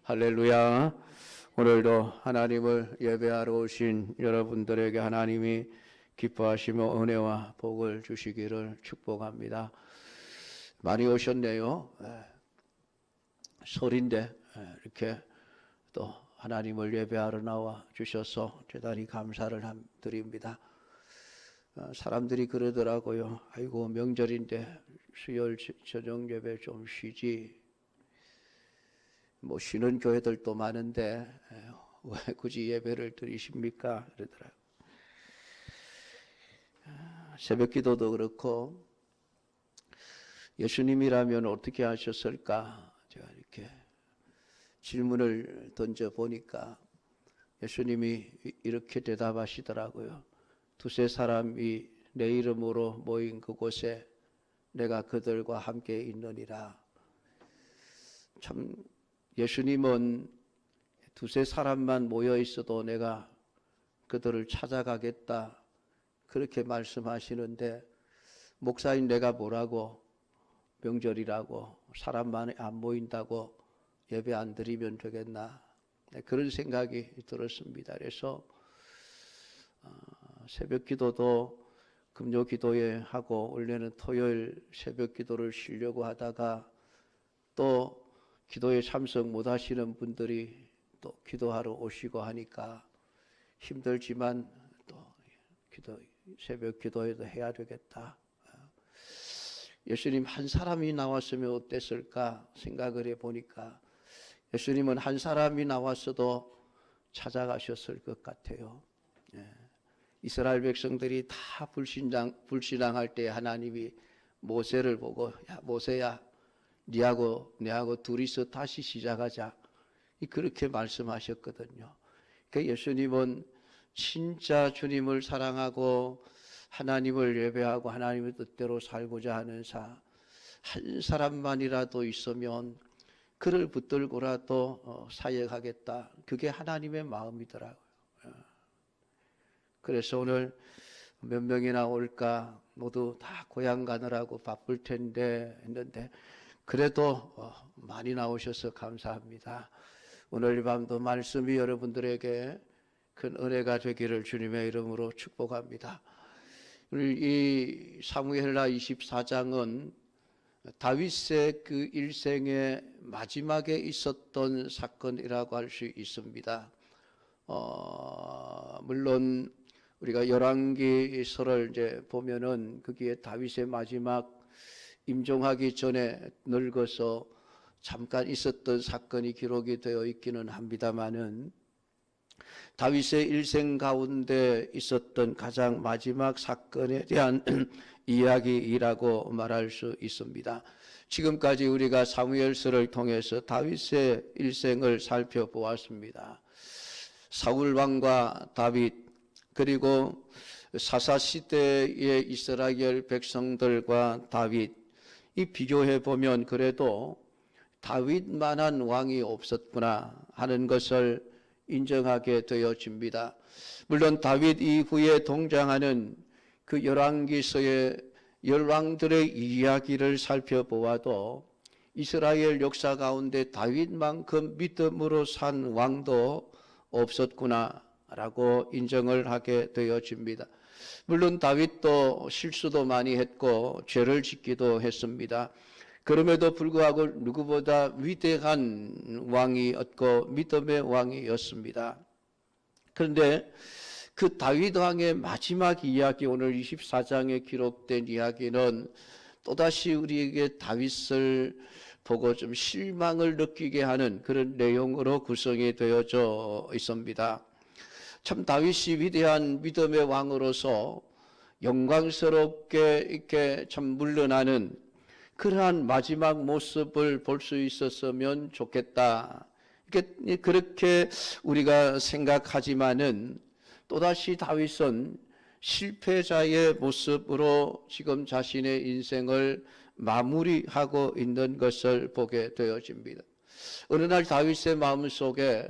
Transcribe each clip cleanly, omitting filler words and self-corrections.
할렐루야. 오늘도 하나님을 예배하러 오신 여러분들에게 하나님이 기뻐하시며 은혜와 복을 주시기를 축복합니다. 많이 오셨네요. 설인데 이렇게 또 하나님을 예배하러 나와 주셔서 대단히 감사를 드립니다. 사람들이 그러더라고요. 아이고 명절인데 수요일 저녁 예배 좀 쉬지. 뭐 쉬는 교회들도 많은데 왜 굳이 예배를 드리십니까? 그러더라고요. 새벽 기도도 그렇고 예수님이라면 어떻게 하셨을까? 제가 이렇게 질문을 던져보니까 예수님이 이렇게 대답하시더라고요. 두세 사람이 내 이름으로 모인 그곳에 내가 그들과 함께 있느니라. 참 예수님은 두세 사람만 모여 있어도 내가 그들을 찾아가겠다 그렇게 말씀하시는데 목사인 내가 뭐라고 명절이라고 사람만 안 모인다고 예배 안 드리면 되겠나 그런 생각이 들었습니다. 그래서 새벽 기도도 금요 기도에 하고 원래는 토요일 새벽 기도를 쉬려고 하다가 또 기도에 참석 못 하시는 분들이 또 기도하러 오시고 하니까 힘들지만 또 새벽 기도에도 해야 되겠다. 예수님 한 사람이 나왔으면 어땠을까 생각을 해보니까 예수님은 한 사람이 나왔어도 찾아가셨을 것 같아요. 이스라엘 백성들이 다 불신앙할 때 하나님이 모세를 보고 야 모세야 내하고 둘이서 다시 시작하자 그렇게 말씀하셨거든요. 그러니까 예수님은 진짜 주님을 사랑하고 하나님을 예배하고 하나님의 뜻대로 살고자 하는 한 사람만이라도 있으면 그를 붙들고라도 사역하겠다. 그게 하나님의 마음이더라고요. 그래서 오늘 몇 명이나 올까 모두 다 고향 가느라고 바쁠 텐데 했는데 그래도 많이 나오셔서 감사합니다. 오늘 밤도 말씀이 여러분들에게 큰 은혜가 되기를 주님의 이름으로 축복합니다. 오늘 이 사무엘하 24장은 다윗의 그 일생의 마지막에 있었던 사건이라고 할 수 있습니다. 물론 우리가 열왕기서를 이제 보면은 거기에 다윗의 마지막 임종하기 전에 늙어서 잠깐 있었던 사건이 기록이 되어 있기는 합니다만은 다윗의 일생 가운데 있었던 가장 마지막 사건에 대한 이야기라고 말할 수 있습니다. 지금까지 우리가 사무엘서를 통해서 다윗의 일생을 살펴보았습니다. 사울 왕과 다윗 그리고 사사시대의 이스라엘 백성들과 다윗 이 비교해 보면 그래도 다윗만한 왕이 없었구나 하는 것을 인정하게 되어집니다. 물론 다윗 이후에 등장하는 그 열왕기서의 열왕들의 이야기를 살펴보아도 이스라엘 역사 가운데 다윗만큼 믿음으로 산 왕도 없었구나라고 인정을 하게 되어집니다. 물론 다윗도 실수도 많이 했고 죄를 짓기도 했습니다. 그럼에도 불구하고 누구보다 위대한 왕이었고 믿음의 왕이었습니다. 그런데 그 다윗 왕의 마지막 이야기 오늘 24장에 기록된 이야기는 또다시 우리에게 다윗을 보고 좀 실망을 느끼게 하는 그런 내용으로 구성이 되어져 있습니다. 참 다윗이 위대한 믿음의 왕으로서 영광스럽게 이렇게 참 물러나는 그러한 마지막 모습을 볼 수 있었으면 좋겠다. 그렇게 우리가 생각하지만은 또다시 다윗은 실패자의 모습으로 지금 자신의 인생을 마무리하고 있는 것을 보게 되어집니다. 어느 날 다윗의 마음속에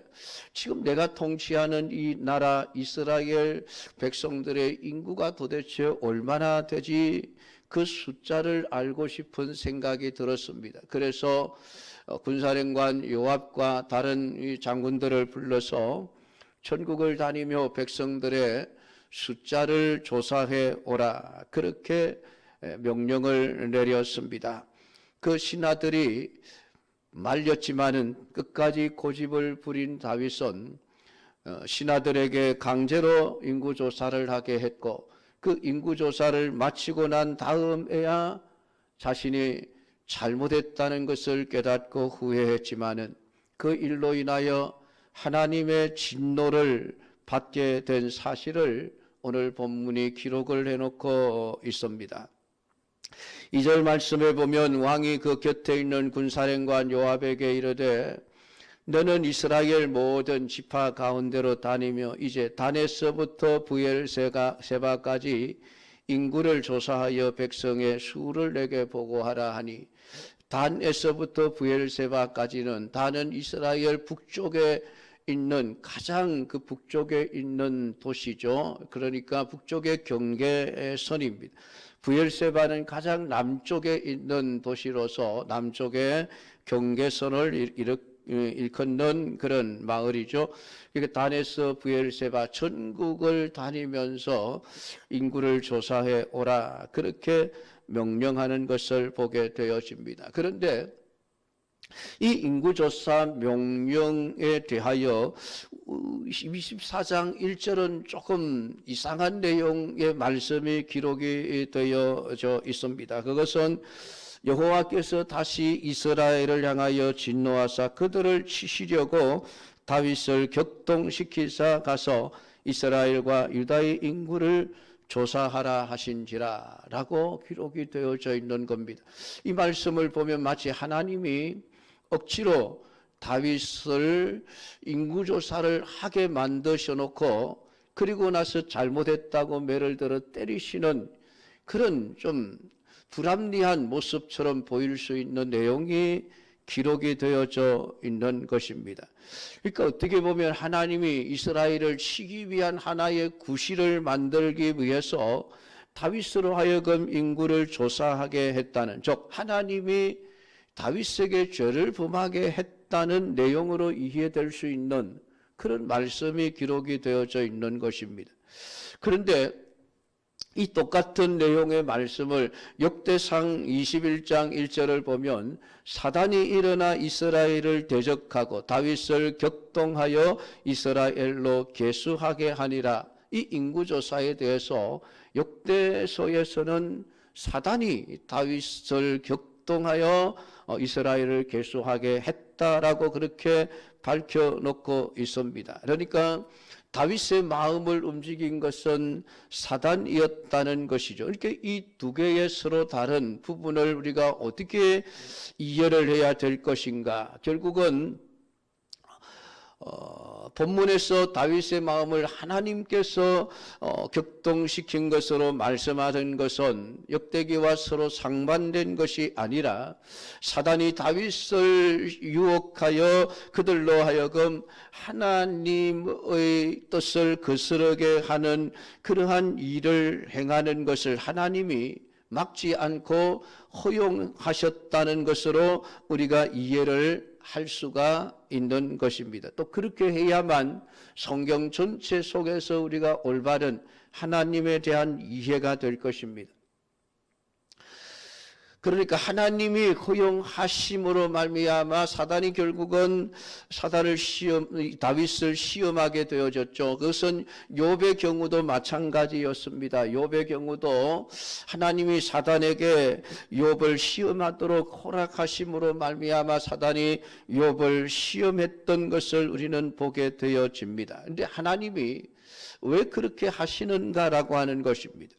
지금 내가 통치하는 이 나라 이스라엘 백성들의 인구가 도대체 얼마나 되지 그 숫자를 알고 싶은 생각이 들었습니다. 그래서 군사령관 요압과 다른 이 장군들을 불러서 전국을 다니며 백성들의 숫자를 조사해 오라, 그렇게 명령을 내렸습니다. 그 신하들이 말렸지만은 끝까지 고집을 부린 다윗은 신하들에게 강제로 인구조사를 하게 했고, 그 인구조사를 마치고 난 다음에야 자신이 잘못했다는 것을 깨닫고 후회했지만은 그 일로 인하여 하나님의 진노를 받게 된 사실을 오늘 본문이 기록을 해놓고 있습니다. 2절 말씀에 보면 왕이 그 곁에 있는 군사령관 요압에게 이르되 너는 이스라엘 모든 지파 가운데로 다니며 이제 단에서부터 브엘세바까지 인구를 조사하여 백성의 수를 내게 보고하라 하니, 단에서부터 브엘세바까지는, 단은 이스라엘 북쪽에 있는 가장 그 북쪽에 있는 도시죠. 그러니까 북쪽의 경계선입니다. 브엘세바는 가장 남쪽에 있는 도시로서 남쪽의 경계선을 일컫는 그런 마을이죠. 그러니까 단에서 브엘세바 전국을 다니면서 인구를 조사해 오라, 그렇게 명령하는 것을 보게 되어집니다. 그런데 이 인구조사 명령에 대하여 24장 1절은 조금 이상한 내용의 말씀이 기록이 되어져 있습니다. 그것은 여호와께서 다시 이스라엘을 향하여 진노하사 그들을 치시려고 다윗을 격동시키사 가서 이스라엘과 유다의 인구를 조사하라 하신지라 라고 기록이 되어져 있는 겁니다. 이 말씀을 보면 마치 하나님이 억지로 다윗을 인구조사를 하게 만드셔놓고 그리고 나서 잘못했다고 매를 들어 때리시는 그런 좀 불합리한 모습처럼 보일 수 있는 내용이 기록이 되어져 있는 것입니다. 그러니까 어떻게 보면 하나님이 이스라엘을 치기 위한 하나의 구실을 만들기 위해서 다윗으로 하여금 인구를 조사하게 했다는, 즉 하나님이 다윗에게 죄를 범하게 했다는 내용으로 이해될 수 있는 그런 말씀이 기록이 되어져 있는 것입니다. 그런데 이 똑같은 내용의 말씀을 역대상 21장 1절을 보면 사단이 일어나 이스라엘을 대적하고 다윗을 격동하여 이스라엘로 계수하게 하니라. 이 인구조사에 대해서 역대서에서는 사단이 다윗을 격동하여 이스라엘을 계수하게 했다라고 그렇게 밝혀놓고 있습니다. 그러니까 다윗의 마음을 움직인 것은 사단이었다는 것이죠. 그러니까 이 두 개의 서로 다른 부분을 우리가 어떻게 이해를 해야 될 것인가? 결국은 본문에서 다윗의 마음을 하나님께서 격동시킨 것으로 말씀하는 것은 역대기와 서로 상반된 것이 아니라 사단이 다윗을 유혹하여 그들로 하여금 하나님의 뜻을 거스르게 하는 그러한 일을 행하는 것을 하나님이 막지 않고 허용하셨다는 것으로 우리가 이해를 할 수가 있는 것입니다. 또 그렇게 해야만 성경 전체 속에서 우리가 올바른 하나님에 대한 이해가 될 것입니다. 그러니까 하나님이 허용하심으로 말미암아 사단이 결국은 다윗을 시험하게 되어졌죠. 그것은 욥의 경우도 마찬가지였습니다. 욥의 경우도 하나님이 사단에게 욥을 시험하도록 허락하심으로 말미암아 사단이 욥을 시험했던 것을 우리는 보게 되어집니다. 그런데 하나님이 왜 그렇게 하시는가라고 하는 것입니다.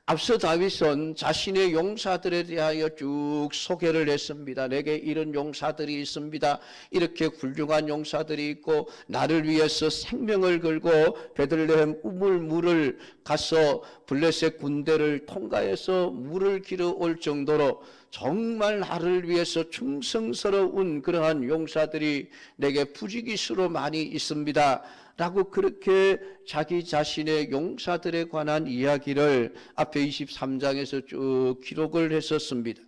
앞서 다윗은 자신의 용사들에 대하여 쭉 소개를 했습니다. 내게 이런 용사들이 있습니다. 이렇게 훌륭한 용사들이 있고 나를 위해서 생명을 걸고 베들레헴 우물물을 가서 블레셋 군대를 통과해서 물을 길어올 정도로 정말 나를 위해서 충성스러운 그러한 용사들이 내게 부지기수로 많이 있습니다 라고 그렇게 자기 자신의 용사들에 관한 이야기를 앞에 23장에서 쭉 기록을 했었습니다.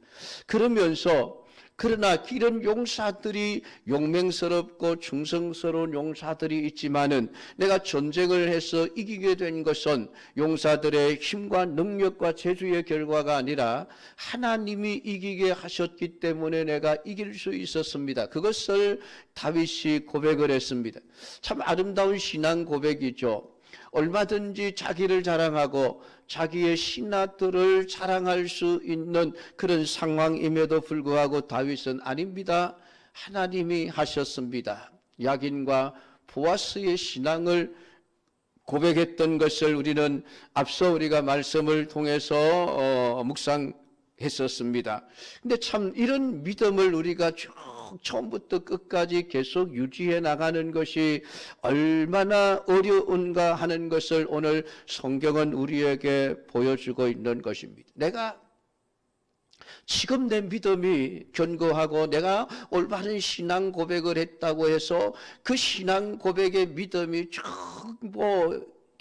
그러면서 그러나 이런 용사들이 용맹스럽고 충성스러운 용사들이 있지만은 내가 전쟁을 해서 이기게 된 것은 용사들의 힘과 능력과 재주의 결과가 아니라 하나님이 이기게 하셨기 때문에 내가 이길 수 있었습니다. 그것을 다윗이 고백을 했습니다. 참 아름다운 신앙 고백이죠. 얼마든지 자기를 자랑하고 자기의 신하들을 자랑할 수 있는 그런 상황임에도 불구하고 다윗은 아닙니다. 하나님이 하셨습니다. 야긴과 보아스의 신앙을 고백했던 것을 우리는 앞서 우리가 말씀을 통해서 묵상했었습니다. 근데 참 이런 믿음을 우리가 쭉 처음부터 끝까지 계속 유지해 나가는 것이 얼마나 어려운가 하는 것을 오늘 성경은 우리에게 보여주고 있는 것입니다. 내가 지금 내 믿음이 견고하고 내가 올바른 신앙 고백을 했다고 해서 그 신앙 고백의 믿음이 쭉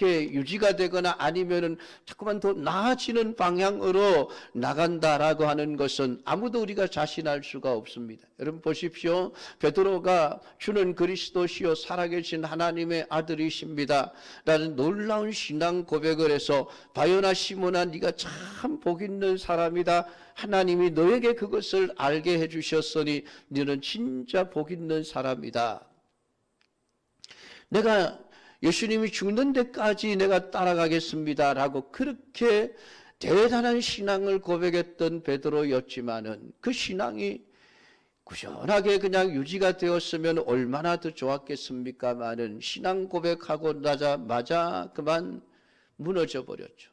이렇게 유지가 되거나 아니면은 자꾸만 더 나아지는 방향으로 나간다라고 하는 것은 아무도 우리가 자신할 수가 없습니다. 여러분 보십시오. 베드로가 주는 그리스도시요 살아계신 하나님의 아들이십니다 라는 놀라운 신앙 고백을 해서 바요나 시몬아 네가 참 복 있는 사람이다. 하나님이 너에게 그것을 알게 해주셨으니 너는 진짜 복 있는 사람이다. 내가 예수님이 죽는 데까지 내가 따라가겠습니다 라고 그렇게 대단한 신앙을 고백했던 베드로였지만은 그 신앙이 꾸준하게 그냥 유지가 되었으면 얼마나 더 좋았겠습니까마는 신앙 고백하고 나자마자 그만 무너져 버렸죠.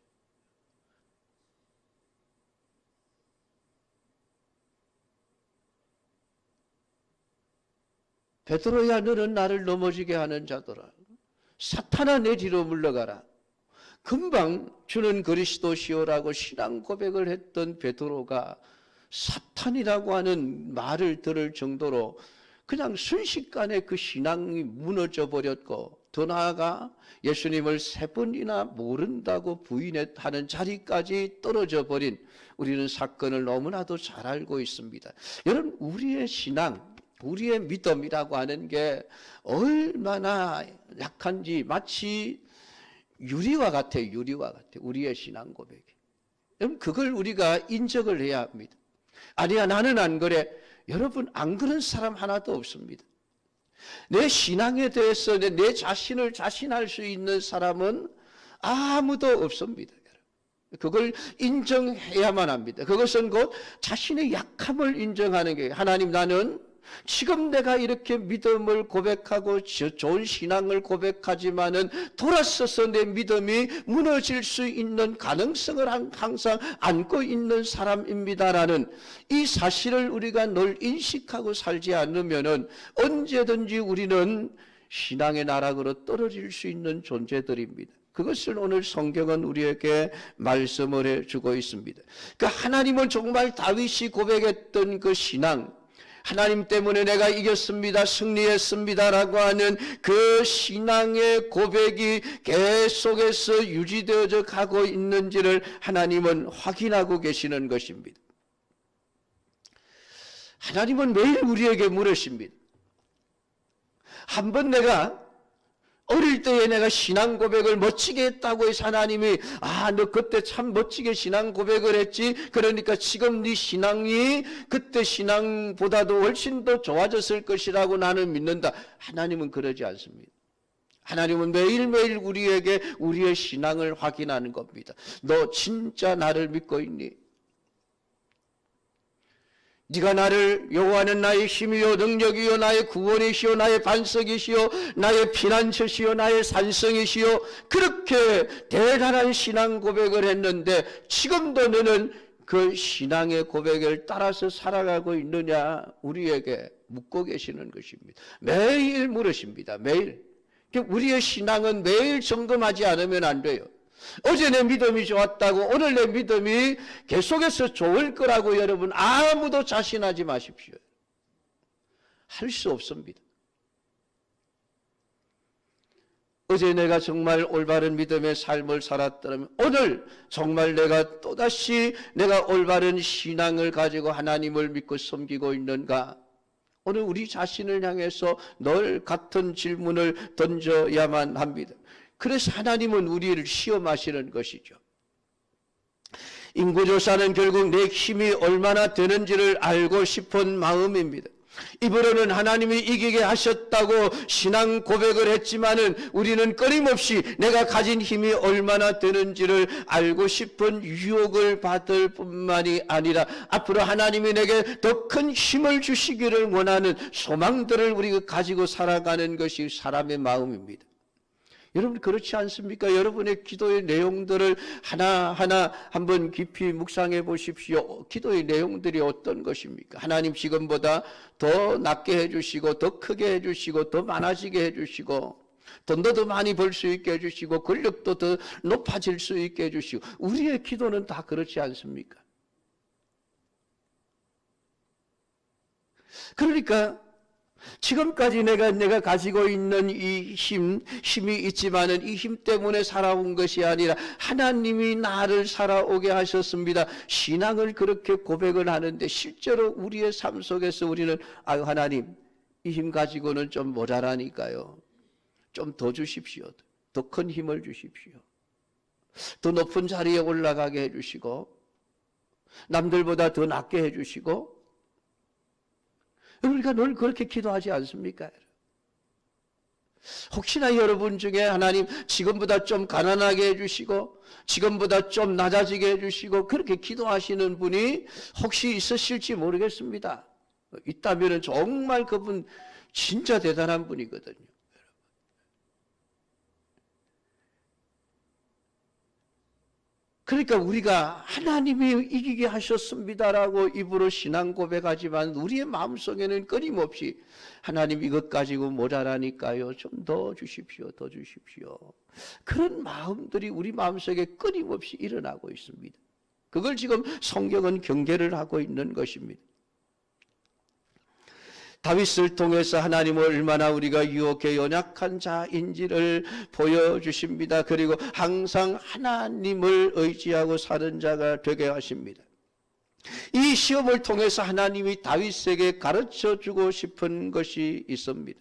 베드로야 너는 나를 넘어지게 하는 자더라. 사탄아 내 뒤로 물러가라. 금방 주는 그리스도시오라고 신앙 고백을 했던 베드로가 사탄이라고 하는 말을 들을 정도로 그냥 순식간에 그 신앙이 무너져 버렸고 더 나아가 예수님을 3번이나 모른다고 부인하는 자리까지 떨어져 버린 우리는 사건을 너무나도 잘 알고 있습니다. 여러분 우리의 신앙 우리의 믿음이라고 하는 게 얼마나 약한지 마치 유리와 같아요. 유리와 같아요. 우리의 신앙 고백이. 여러분 그걸 우리가 인정을 해야 합니다. 아니야 나는 안 그래. 여러분 안 그런 사람 하나도 없습니다. 내 신앙에 대해서 내 자신을 자신할 수 있는 사람은 아무도 없습니다. 그걸 인정해야만 합니다. 그것은 곧 자신의 약함을 인정하는 게 하나님 나는 지금 내가 이렇게 믿음을 고백하고 좋은 신앙을 고백하지만은 돌아서서 내 믿음이 무너질 수 있는 가능성을 항상 안고 있는 사람입니다라는 이 사실을 우리가 늘 인식하고 살지 않으면은 언제든지 우리는 신앙의 나락으로 떨어질 수 있는 존재들입니다. 그것을 오늘 성경은 우리에게 말씀을 해주고 있습니다. 그러니까 하나님은 정말 다윗이 고백했던 그 신앙 하나님 때문에 내가 이겼습니다. 승리했습니다라고 하는 그 신앙의 고백이 계속해서 유지되어져 가고 있는지를 하나님은 확인하고 계시는 것입니다. 하나님은 매일 우리에게 물으십니다. 한번 내가 어릴 때에 내가 신앙 고백을 멋지게 했다고 해서 하나님이 너 그때 참 멋지게 신앙 고백을 했지 그러니까 지금 네 신앙이 그때 신앙보다도 훨씬 더 좋아졌을 것이라고 나는 믿는다. 하나님은 그러지 않습니다. 하나님은 매일매일 우리에게 우리의 신앙을 확인하는 겁니다. 너 진짜 나를 믿고 있니? 네가 나를 여호와는 나의 힘이요 능력이요 나의 구원이시요 나의 반석이시요 나의 피난처시요 나의 산성이시요 그렇게 대단한 신앙 고백을 했는데 지금도 너는 그 신앙의 고백을 따라서 살아가고 있느냐 우리에게 묻고 계시는 것입니다. 매일 물으십니다. 매일. 우리의 신앙은 매일 점검하지 않으면 안 돼요. 어제 내 믿음이 좋았다고 오늘 내 믿음이 계속해서 좋을 거라고 여러분 아무도 자신하지 마십시오. 할 수 없습니다. 어제 내가 정말 올바른 믿음의 삶을 살았더라면 오늘 정말 내가 또다시 내가 올바른 신앙을 가지고 하나님을 믿고 섬기고 있는가? 오늘 우리 자신을 향해서 늘 같은 질문을 던져야만 합니다. 그래서 하나님은 우리를 시험하시는 것이죠. 인구조사는 결국 내 힘이 얼마나 되는지를 알고 싶은 마음입니다. 입으로는 하나님이 이기게 하셨다고 신앙 고백을 했지만은 우리는 끊임없이 내가 가진 힘이 얼마나 되는지를 알고 싶은 유혹을 받을 뿐만이 아니라 앞으로 하나님이 내게 더 큰 힘을 주시기를 원하는 소망들을 우리가 가지고 살아가는 것이 사람의 마음입니다. 여러분 그렇지 않습니까? 여러분의 기도의 내용들을 하나하나 한번 깊이 묵상해 보십시오. 기도의 내용들이 어떤 것입니까? 하나님 지금보다 더 낫게 해주시고 더 크게 해주시고 더 많아지게 해주시고 돈도 더 많이 벌 수 있게 해주시고 권력도 더 높아질 수 있게 해주시고 우리의 기도는 다 그렇지 않습니까? 그러니까 지금까지 내가 가지고 있는 이 힘이 있지만은 이 힘 때문에 살아온 것이 아니라 하나님이 나를 살아오게 하셨습니다. 신앙을 그렇게 고백을 하는데 실제로 우리의 삶 속에서 우리는 아유 하나님 이 힘 가지고는 좀 모자라니까요. 좀 더 주십시오. 더 큰 힘을 주십시오. 더 높은 자리에 올라가게 해주시고 남들보다 더 낫게 해주시고 우리가 늘 그렇게 기도하지 않습니까? 혹시나 여러분 중에 하나님 지금보다 좀 가난하게 해주시고 지금보다 좀 낮아지게 해주시고 그렇게 기도하시는 분이 혹시 있으실지 모르겠습니다. 있다면 정말 그분 진짜 대단한 분이거든요. 그러니까 우리가 하나님이 이기게 하셨습니다라고 입으로 신앙 고백하지만 우리의 마음속에는 끊임없이 하나님 이것 가지고 모자라니까요. 좀 더 주십시오. 더 주십시오. 그런 마음들이 우리 마음속에 끊임없이 일어나고 있습니다. 그걸 지금 성경은 경계를 하고 있는 것입니다. 다윗을 통해서 하나님은 얼마나 우리가 유혹에 연약한 자인지를 보여주십니다. 그리고 항상 하나님을 의지하고 사는 자가 되게 하십니다. 이 시험을 통해서 하나님이 다윗에게 가르쳐주고 싶은 것이 있습니다.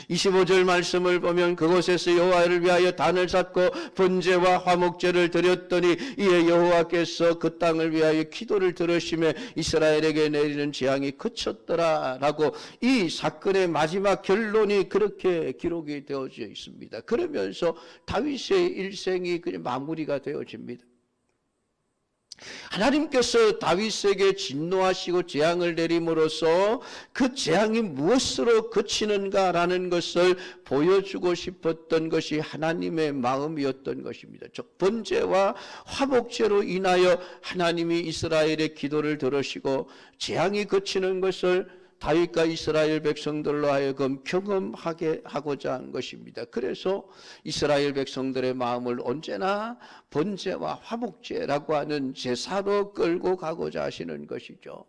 25절 말씀을 보면 그곳에서 여호와를 위하여 단을 쌓고 번제와 화목제를 드렸더니 이에 여호와께서 그 땅을 위하여 기도를 들으시며 이스라엘에게 내리는 재앙이 그쳤더라 라고 이 사건의 마지막 결론이 그렇게 기록이 되어져 있습니다. 그러면서 다윗의 일생이 그냥 마무리가 되어집니다. 하나님께서 다윗에게 진노하시고 재앙을 내림으로써 그 재앙이 무엇으로 그치는가라는 것을 보여주고 싶었던 것이 하나님의 마음이었던 것입니다. 즉 번제와 화목제로 인하여 하나님이 이스라엘의 기도를 들으시고 재앙이 그치는 것을 다윗과 이스라엘 백성들로 하여금 경험하게 하고자 한 것입니다. 그래서 이스라엘 백성들의 마음을 언제나 번제와 화목제라고 하는 제사로 끌고 가고자 하시는 것이죠.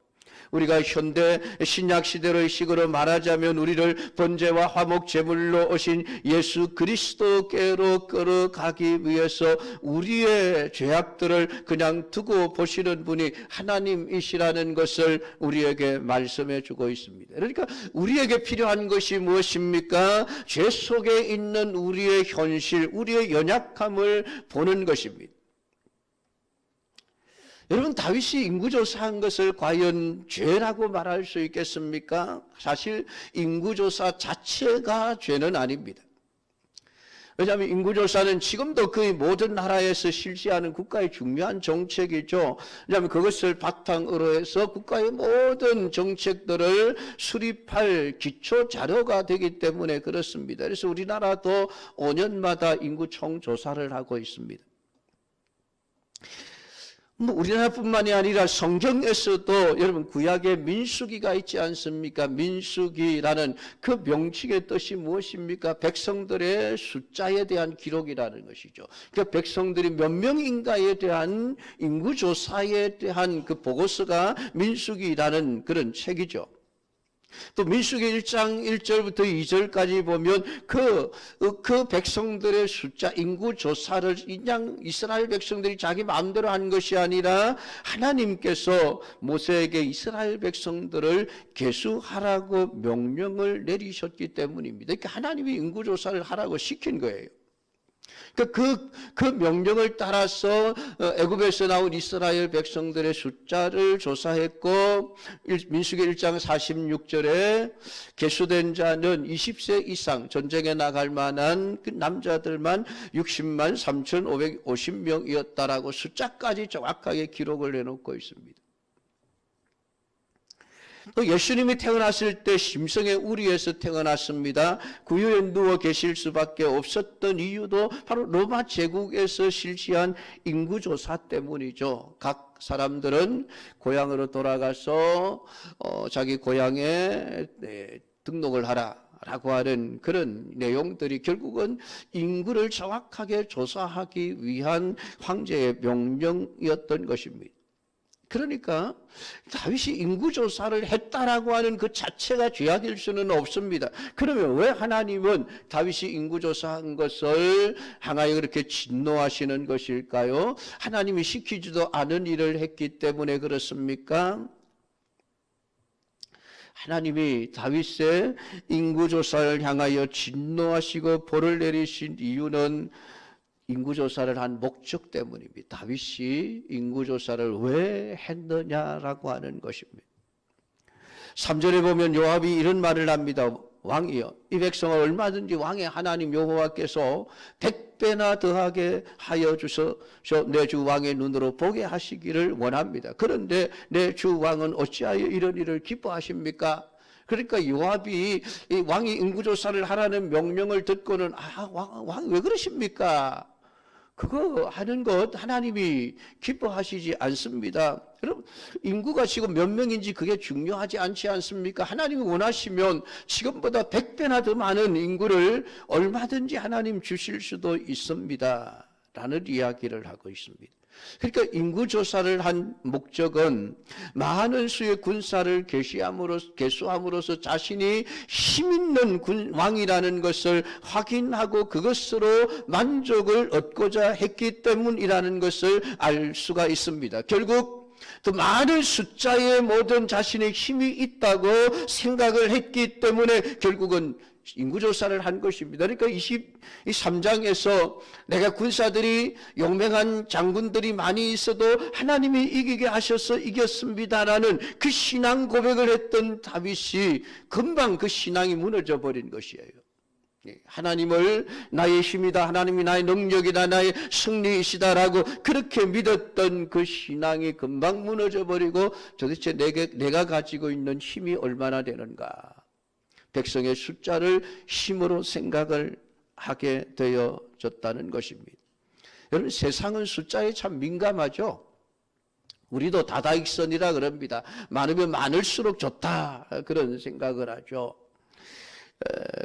우리가 현대 신약 시대의 식으로 말하자면 우리를 번제와 화목 제물로 오신 예수 그리스도께로 끌어가기 위해서 우리의 죄악들을 그냥 두고 보시는 분이 하나님이시라는 것을 우리에게 말씀해 주고 있습니다. 그러니까 우리에게 필요한 것이 무엇입니까? 죄 속에 있는 우리의 현실, 우리의 연약함을 보는 것입니다. 여러분 다윗이 인구조사한 것을 과연 죄라고 말할 수 있겠습니까? 사실 인구조사 자체가 죄는 아닙니다. 왜냐하면 인구조사는 지금도 거의 모든 나라에서 실시하는 국가의 중요한 정책이죠. 왜냐하면 그것을 바탕으로 해서 국가의 모든 정책들을 수립할 기초 자료가 되기 때문에 그렇습니다. 그래서 우리나라도 5년마다 인구총 조사를 하고 있습니다. 우리나라뿐만이 아니라 성경에서도 여러분 구약에 민수기가 있지 않습니까? 민수기라는 그 명칭의 뜻이 무엇입니까? 백성들의 숫자에 대한 기록이라는 것이죠. 그러니까 백성들이 몇 명인가에 대한 인구조사에 대한 그 보고서가 민수기라는 그런 책이죠. 또 민수기 1장 1절부터 2절까지 보면 그 백성들의 숫자, 인구 조사를 그냥 이스라엘 백성들이 자기 마음대로 한 것이 아니라 하나님께서 모세에게 이스라엘 백성들을 계수하라고 명령을 내리셨기 때문입니다. 그러니까 하나님이 인구 조사를 하라고 시킨 거예요. 그 명령을 따라서 애굽에서 나온 이스라엘 백성들의 숫자를 조사했고, 민수기 1장 46절에 계수된 자는 20세 이상 전쟁에 나갈 만한 그 남자들만 60만 3,550명이었다라고 숫자까지 정확하게 기록을 해놓고 있습니다. 또 예수님이 태어났을 때 심성의 우리에서 태어났습니다. 구유에 누워 계실 수밖에 없었던 이유도 바로 로마 제국에서 실시한 인구조사 때문이죠. 각 사람들은 고향으로 돌아가서 자기 고향에 등록을 하라라고 하는 그런 내용들이 결국은 인구를 정확하게 조사하기 위한 황제의 명령이었던 것입니다. 그러니까 다윗이 인구조사를 했다라고 하는 그 자체가 죄악일 수는 없습니다. 그러면 왜 하나님은 다윗이 인구조사한 것을 향하여 그렇게 진노하시는 것일까요? 하나님이 시키지도 않은 일을 했기 때문에 그렇습니까? 하나님이 다윗의 인구조사를 향하여 진노하시고 벌을 내리신 이유는 인구조사를 한 목적 때문입니다. 다윗이 인구조사를 왜 했느냐라고 하는 것입니다. 3절에 보면 요압이 이런 말을 합니다. 왕이여, 이 백성을 얼마든지 왕의 하나님 여호와께서 100배나 더하게 하여 주셔서 내 주 왕의 눈으로 보게 하시기를 원합니다. 그런데 내 주 왕은 어찌하여 이런 일을 기뻐하십니까? 그러니까 요압이 이 왕이 인구조사를 하라는 명령을 듣고는 왕 왜 그러십니까? 그거 하는 것 하나님이 기뻐하시지 않습니다. 여러분, 인구가 지금 몇 명인지 그게 중요하지 않지 않습니까? 하나님이 원하시면 지금보다 100배나 더 많은 인구를 얼마든지 하나님 주실 수도 있습니다. 라는 이야기를 하고 있습니다. 그러니까 인구조사를 한 목적은 많은 수의 군사를 계수함으로써 자신이 힘있는 왕이라는 것을 확인하고 그것으로 만족을 얻고자 했기 때문이라는 것을 알 수가 있습니다. 결국 더 많은 숫자의 모든 자신의 힘이 있다고 생각을 했기 때문에 결국은 인구조사를 한 것입니다. 그러니까 23장에서 내가 군사들이 용맹한 장군들이 많이 있어도 하나님이 이기게 하셔서 이겼습니다라는 그 신앙 고백을 했던 다윗이 금방 그 신앙이 무너져 버린 것이에요. 하나님을 나의 힘이다, 하나님이 나의 능력이다, 나의 승리이시다라고 그렇게 믿었던 그 신앙이 금방 무너져 버리고 도대체 내가 가지고 있는 힘이 얼마나 되는가, 백성의 숫자를 힘으로 생각을 하게 되어졌다는 것입니다. 여러분, 세상은 숫자에 참 민감하죠. 우리도 다다익선이라 그럽니다. 많으면 많을수록 좋다, 그런 생각을 하죠.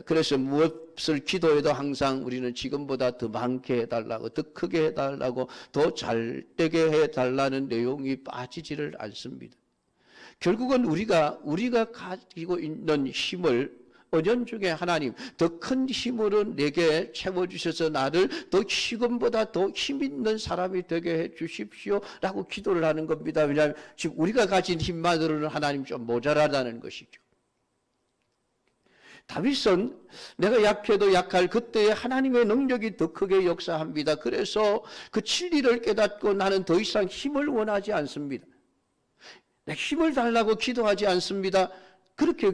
그래서 무엇을 기도해도 항상 우리는 지금보다 더 많게 해달라고, 더 크게 해달라고, 더 잘되게 해달라는 내용이 빠지지를 않습니다. 결국은 우리가 가지고 있는 힘을 은연중에 하나님 더 큰 힘으로 내게 채워주셔서 나를 더 지금보다 더 힘있는 사람이 되게 해주십시오 라고 기도를 하는 겁니다. 왜냐하면 지금 우리가 가진 힘만으로는 하나님 좀 모자라다는 것이죠. 다윗은 내가 약해도 약할 그때에 하나님의 능력이 더 크게 역사합니다. 그래서 그 진리를 깨닫고 나는 더 이상 힘을 원하지 않습니다. 내 힘을 달라고 기도하지 않습니다. 그렇게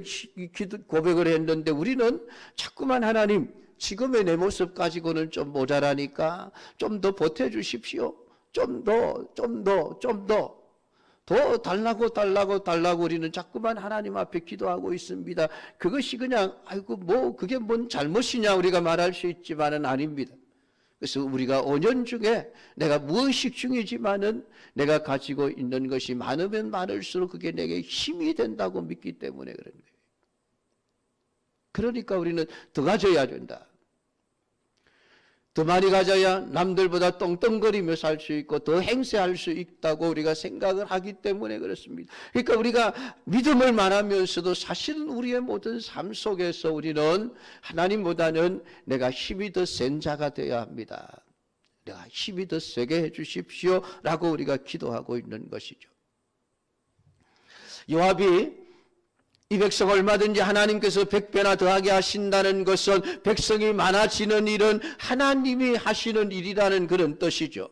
고백을 했는데 우리는 자꾸만 하나님, 지금의 내 모습 가지고는 좀 모자라니까 좀 더 보태주십시오. 좀 더 달라고 우리는 자꾸만 하나님 앞에 기도하고 있습니다. 그것이 그냥 그게 뭔 잘못이냐 우리가 말할 수 있지만은 아닙니다. 그래서 우리가 5년 중에 내가 무의식 중이지만은 내가 가지고 있는 것이 많으면 많을수록 그게 내게 힘이 된다고 믿기 때문에 그런 거예요. 그러니까 우리는 더 가져야 된다. 더 많이 가져야 남들보다 떵떵거리며 살 수 있고 더 행세할 수 있다고 우리가 생각을 하기 때문에 그렇습니다. 그러니까 우리가 믿음을 말하면서도 사실은 우리의 모든 삶 속에서 우리는 하나님보다는 내가 힘이 더 센 자가 되어야 합니다. 내가 힘이 더 세게 해주십시오 라고 우리가 기도하고 있는 것이죠. 요압이 이 백성 얼마든지 하나님께서 100배나 더하게 하신다는 것은 백성이 많아지는 일은 하나님이 하시는 일이라는 그런 뜻이죠.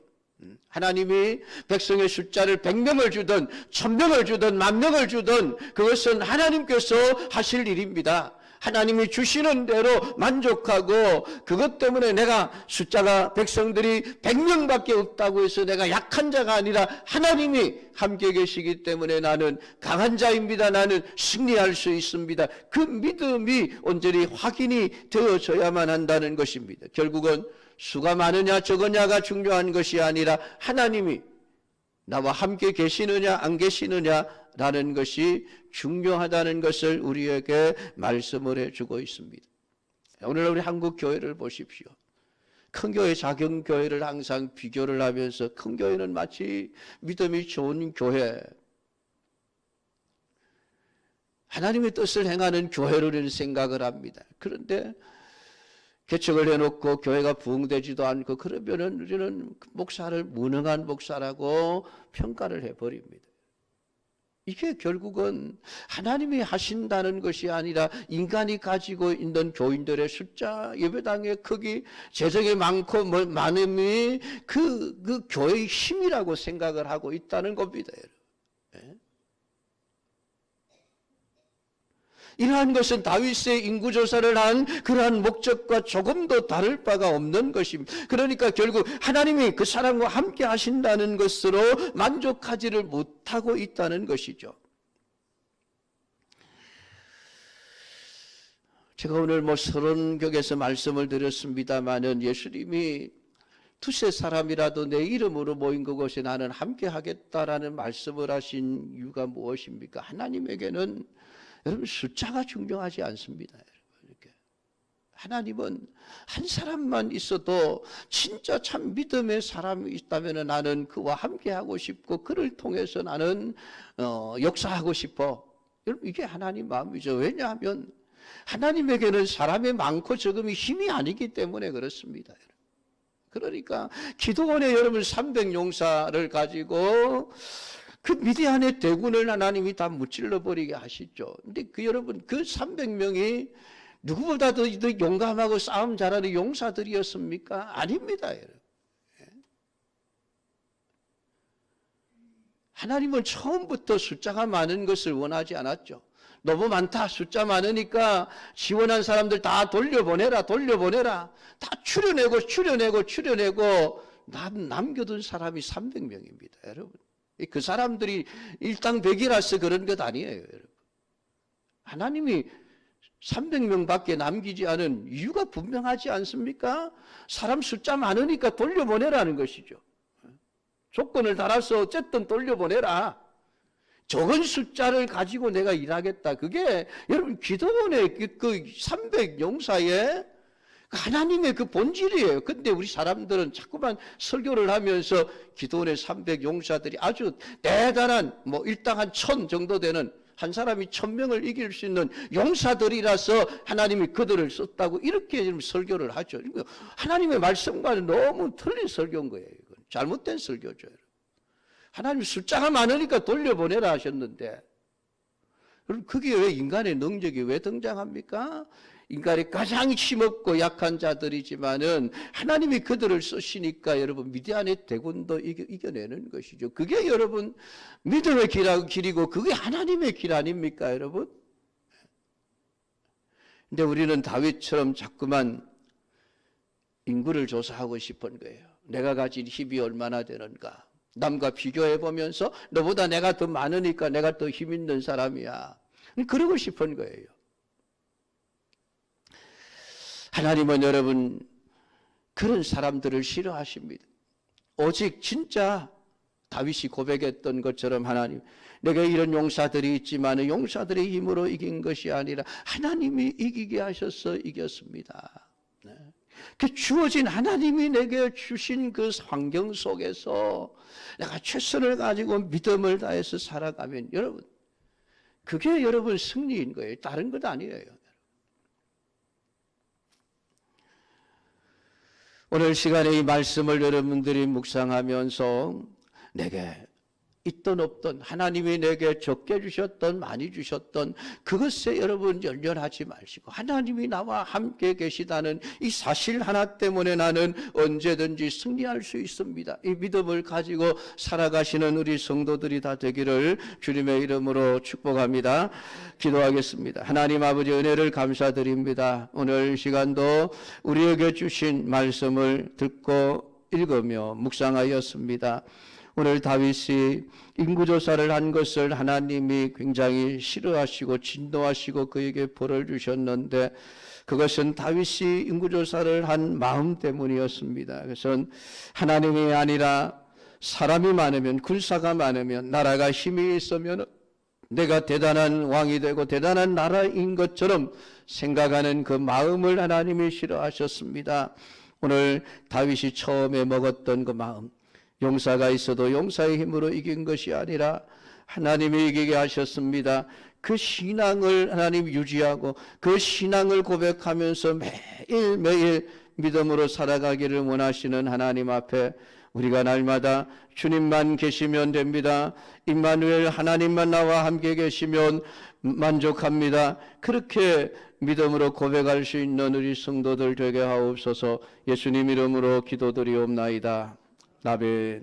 하나님이 백성의 숫자를 100명을 주든 1000명을 주든 10,000명을 주든 그것은 하나님께서 하실 일입니다. 하나님이 주시는 대로 만족하고 그것 때문에 내가 숫자가 백성들이 100명밖에 없다고 해서 내가 약한 자가 아니라 하나님이 함께 계시기 때문에 나는 강한 자입니다. 나는 승리할 수 있습니다. 그 믿음이 온전히 확인이 되어져야만 한다는 것입니다. 결국은 수가 많으냐 적으냐가 중요한 것이 아니라 하나님이 나와 함께 계시느냐 안 계시느냐라는 것이 중요하다는 것을 우리에게 말씀을 해주고 있습니다. 오늘 우리 한국 교회를 보십시오. 큰 교회, 작은 교회를 항상 비교를 하면서 큰 교회는 마치 믿음이 좋은 교회, 하나님의 뜻을 행하는 교회로 우리는 생각을 합니다. 그런데 개척을 해놓고 교회가 부흥되지도 않고 그러면은 우리는 목사를 무능한 목사라고 평가를 해버립니다. 이게 결국은 하나님이 하신다는 것이 아니라 인간이 가지고 있는 교인들의 숫자, 예배당의 크기, 재정이 많고 많음이 그 교회의 힘이라고 생각을 하고 있다는 겁니다. 이러한 것은 다윗의 인구조사를 한 그러한 목적과 조금도 다를 바가 없는 것입니다. 그러니까 결국 하나님이 그 사람과 함께 하신다는 것으로 만족하지를 못하고 있다는 것이죠. 제가 오늘 서론격에서 말씀을 드렸습니다마는 예수님이 두세 사람이라도 내 이름으로 모인 그곳에 나는 함께 하겠다라는 말씀을 하신 이유가 무엇입니까? 하나님에게는 여러분 숫자가 중요하지 않습니다. 이렇게 하나님은 한 사람만 있어도 진짜 참 믿음의 사람이 있다면 나는 그와 함께하고 싶고 그를 통해서 나는 역사하고 싶어. 여러분 이게 하나님 마음이죠. 왜냐하면 하나님에게는 사람의 많고 적음이 힘이 아니기 때문에 그렇습니다. 그러니까 기도원에 여러분 300용사를 가지고 그 미디안의 대군을 하나님이 다 무찔러 버리게 하시죠. 근데 여러분 그 300명이 누구보다도 용감하고 싸움 잘하는 용사들이었습니까? 아닙니다. 여러분. 하나님은 처음부터 숫자가 많은 것을 원하지 않았죠. 너무 많다. 숫자 많으니까 지원한 사람들 다 돌려보내라. 다 추려내고 남겨둔 사람이 300명입니다. 여러분. 그 사람들이 일당백이라서 그런 것 아니에요. 여러분. 하나님이 300명밖에 남기지 않은 이유가 분명하지 않습니까? 사람 숫자 많으니까 돌려보내라는 것이죠. 조건을 달아서 어쨌든 돌려보내라. 적은 숫자를 가지고 내가 일하겠다. 그게 여러분 기도원의 그 300용사의 하나님의 그 본질이에요. 근데 우리 사람들은 자꾸만 설교를 하면서 기도원의 300용사들이 아주 대단한 일당 한 1000 정도 되는 한 사람이 1000명을 이길 수 있는 용사들이라서 하나님이 그들을 썼다고 이렇게 설교를 하죠. 하나님의 말씀과는 너무 틀린 설교인 거예요. 이건 잘못된 설교죠. 하나님 숫자가 많으니까 돌려보내라 하셨는데 그럼 그게 왜 인간의 능력이 왜 등장합니까? 인간이 가장 힘없고 약한 자들이지만은 하나님이 그들을 쓰시니까 여러분 미디안의 대군도 이겨내는 것이죠. 그게 여러분 믿음의 길이고 그게 하나님의 길 아닙니까 여러분? 근데 우리는 다윗처럼 자꾸만 인구를 조사하고 싶은 거예요. 내가 가진 힘이 얼마나 되는가. 남과 비교해보면서 너보다 내가 더 많으니까 내가 더 힘 있는 사람이야. 그러고 싶은 거예요. 하나님은 여러분 그런 사람들을 싫어하십니다. 오직 진짜 다윗이 고백했던 것처럼 하나님 내게 이런 용사들이 있지만 용사들의 힘으로 이긴 것이 아니라 하나님이 이기게 하셔서 이겼습니다. 그 주어진 하나님이 내게 주신 그 환경 속에서 내가 최선을 가지고 믿음을 다해서 살아가면 여러분, 그게 여러분 승리인 거예요. 다른 것 아니에요. 오늘 시간에 이 말씀을 여러분들이 묵상하면서 내게 있던 없던 하나님이 내게 적게 주셨던 많이 주셨던 그것에 여러분 연연하지 마시고 하나님이 나와 함께 계시다는 이 사실 하나 때문에 나는 언제든지 승리할 수 있습니다. 이 믿음을 가지고 살아가시는 우리 성도들이 다 되기를 주님의 이름으로 축복합니다. 기도하겠습니다. 하나님 아버지 은혜를 감사드립니다. 오늘 시간도 우리에게 주신 말씀을 듣고 읽으며 묵상하였습니다. 오늘 다윗이 인구조사를 한 것을 하나님이 굉장히 싫어하시고 진노하시고 그에게 벌을 주셨는데 그것은 다윗이 인구조사를 한 마음 때문이었습니다. 그것은 하나님이 아니라 사람이 많으면, 군사가 많으면, 나라가 힘이 있으면 내가 대단한 왕이 되고 대단한 나라인 것처럼 생각하는 그 마음을 하나님이 싫어하셨습니다. 오늘 다윗이 처음에 먹었던 그 마음, 용사가 있어도 용사의 힘으로 이긴 것이 아니라 하나님이 이기게 하셨습니다. 그 신앙을 하나님 유지하고 그 신앙을 고백하면서 매일매일 믿음으로 살아가기를 원하시는 하나님 앞에 우리가 날마다 주님만 계시면 됩니다. 임마누엘 하나님만 나와 함께 계시면 만족합니다. 그렇게 믿음으로 고백할 수 있는 우리 성도들 되게 하옵소서. 예수님 이름으로 기도드리옵나이다. 아멘.